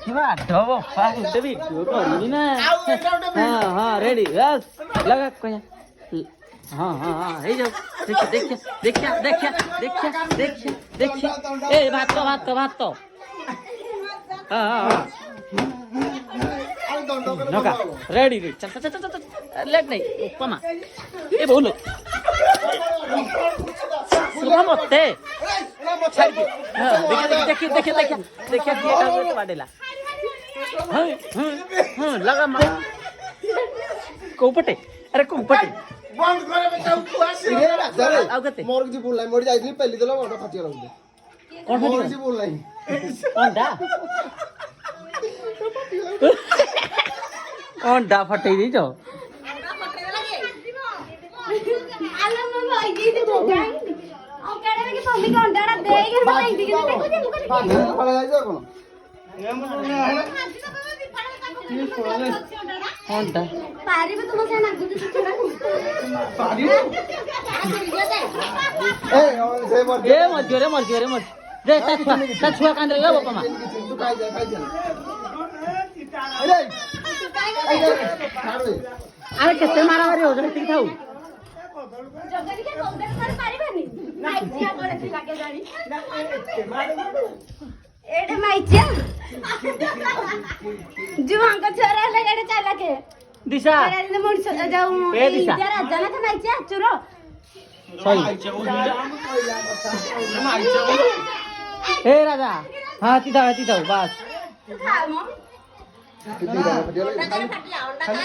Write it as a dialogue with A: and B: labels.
A: ढोबो फाग देवी तो करी ना हां हां रेडी बस लगा कोया हां हां हां हे जाओ देखिए ए भात तो हां हां नका रेडी चल लेट नहीं उपमा ए बोलो सुबह मते देखिए वाडेला लगा कोपटे अरे कोपटे
B: बंद करे बेटा उपवास रे
A: आउ कते
B: मोर जी बोललाई मोर जाइली पहली दला मोटा फाटिया रहू
A: कोन
B: मोर जी बोललाई
A: कोनडा कोनडा फटई दी जो
C: आलो म भाई जी तो जाई औ केड़े के मम्मी को अंडाड़ा दे के बनाई दी के देखो जे मुकर
B: फाटे फड़ा जाई जा कोन
A: कोनडा
C: पारी में तुम से ना गुड छोड़ा
B: पारी ए से मोर
A: ए मत दे ता छुआ कांदरे ला बापा मा
B: तू काय जा अरे
A: अरे केते मारा मारी हो जटी थाऊ
C: जगरी के गोंदर कर पारी बनी माइचिया गोड़े से लागे जानी एडे माइचिया जुवां को छोरा ले एडे चला के
A: दिशा
C: अरे ने मोड़ जाऊ
A: ए दिशा
C: इधर जाना था माइचिया चुरो
A: सही ए राजा हां ती दाव बस
C: खाओ मो
B: किती फाटिया
C: खाली